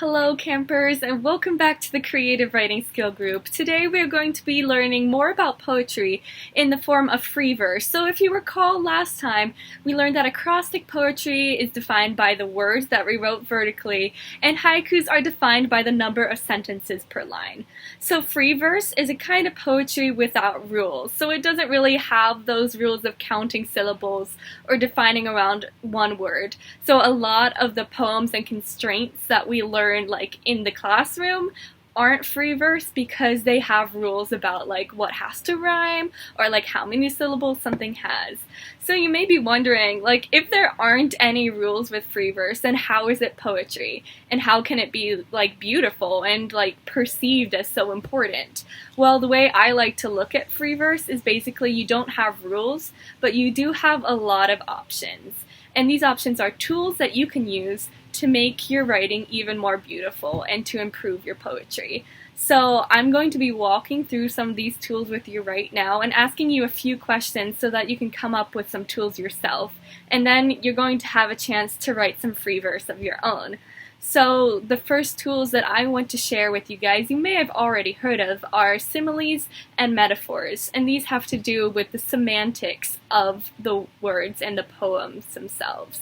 Hello campers, and welcome back to the Creative Writing Skill Group. Today we are going to be learning more about poetry in the form of free verse. So if you recall last time, we learned that acrostic poetry is defined by the words that we wrote vertically, and haikus are defined by the number of sentences per line. So free verse is a kind of poetry without rules. So it doesn't really have those rules of counting syllables or defining around one word. So a lot of the poems and constraints that we learn like in the classroom aren't free verse because they have rules about like what has to rhyme or like how many syllables something has. So you may be wondering, like, if there aren't any rules with free verse, then how is it poetry? And how can it be like beautiful and like perceived as so important? Well, the way I like to look at free verse is basically you don't have rules, but you do have a lot of options. And these options are tools that you can use to make your writing even more beautiful and to improve your poetry. So I'm going to be walking through some of these tools with you right now and asking you a few questions so that you can come up with some tools yourself. And then you're going to have a chance to write some free verse of your own. So the first tools that I want to share with you guys, you may have already heard of, are similes and metaphors. And these have to do with the semantics of the words and the poems themselves.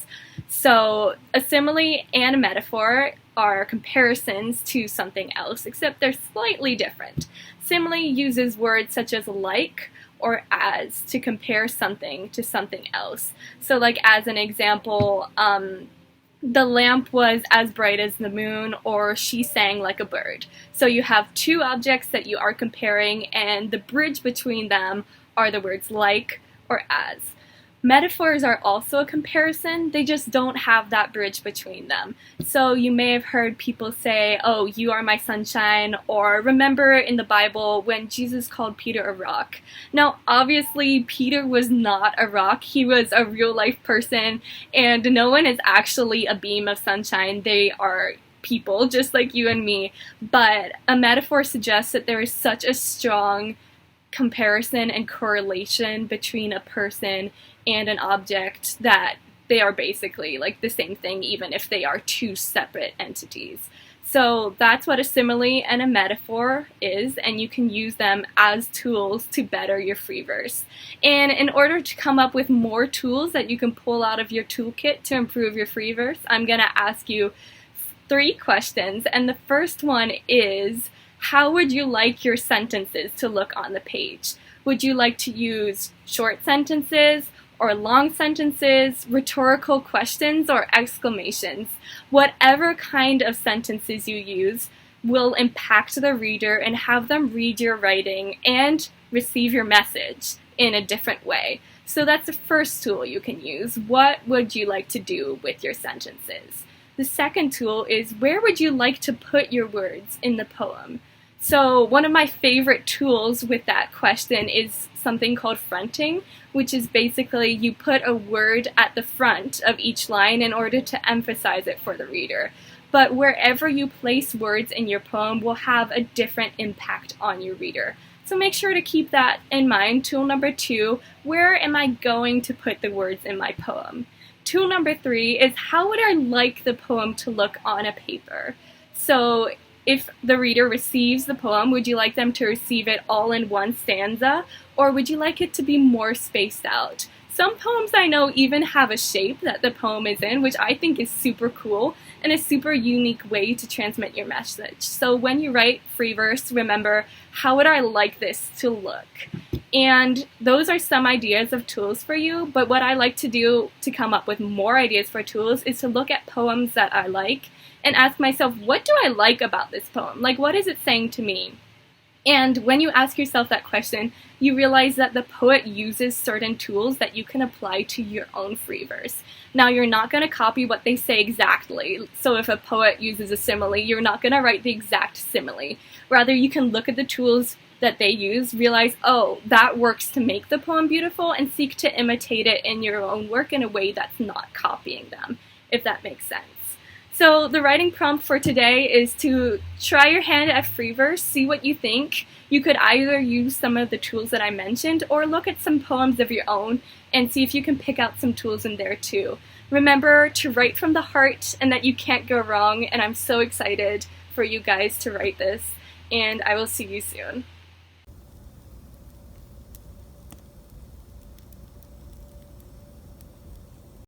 So a simile and a metaphor are comparisons to something else, except they're slightly different. Simile uses words such as like or as to compare something to something else. So like as an example, the lamp was as bright as the moon, or she sang like a bird. So you have two objects that you are comparing, and the bridge between them are the words like or as. Metaphors are also a comparison, they just don't have that bridge between them. So you may have heard people say, oh, you are my sunshine, or remember in the Bible when Jesus called Peter a rock. Now, obviously, Peter was not a rock, he was a real-life person, and no one is actually a beam of sunshine. They are people, just like you and me. But a metaphor suggests that there is such a strong comparison and correlation between a person and an object that they are basically like the same thing, even if they are two separate entities. So that's what a simile and a metaphor is, and you can use them as tools to better your free verse. And in order to come up with more tools that you can pull out of your toolkit to improve your free verse, I'm going to ask you 3 questions. And the first one is, how would you like your sentences to look on the page? Would you like to use short sentences or long sentences, rhetorical questions, or exclamations? Whatever kind of sentences you use will impact the reader and have them read your writing and receive your message in a different way. So that's the first tool you can use. What would you like to do with your sentences? The second tool is, where would you like to put your words in the poem? So one of my favorite tools with that question is something called fronting, which is basically you put a word at the front of each line in order to emphasize it for the reader. But wherever you place words in your poem will have a different impact on your reader. So make sure to keep that in mind. Tool number 2, where am I going to put the words in my poem? Tool number 3 is, how would I like the poem to look on a paper? So if the reader receives the poem, would you like them to receive it all in one stanza, or would you like it to be more spaced out? Some poems I know even have a shape that the poem is in, which I think is super cool and a super unique way to transmit your message. So when you write free verse, remember, how would I like this to look? And those are some ideas of tools for you, but what I like to do to come up with more ideas for tools is to look at poems that I like and ask myself, what do I like about this poem? Like, what is it saying to me? And when you ask yourself that question, you realize that the poet uses certain tools that you can apply to your own free verse. Now, you're not going to copy what they say exactly. So if a poet uses a simile, you're not going to write the exact simile. Rather, you can look at the tools that they use, realize, oh, that works to make the poem beautiful, and seek to imitate it in your own work in a way that's not copying them, if that makes sense. So the writing prompt for today is to try your hand at free verse, see what you think. You could either use some of the tools that I mentioned or look at some poems of your own and see if you can pick out some tools in there too. Remember to write from the heart and that you can't go wrong, and I'm so excited for you guys to write this, and I will see you soon.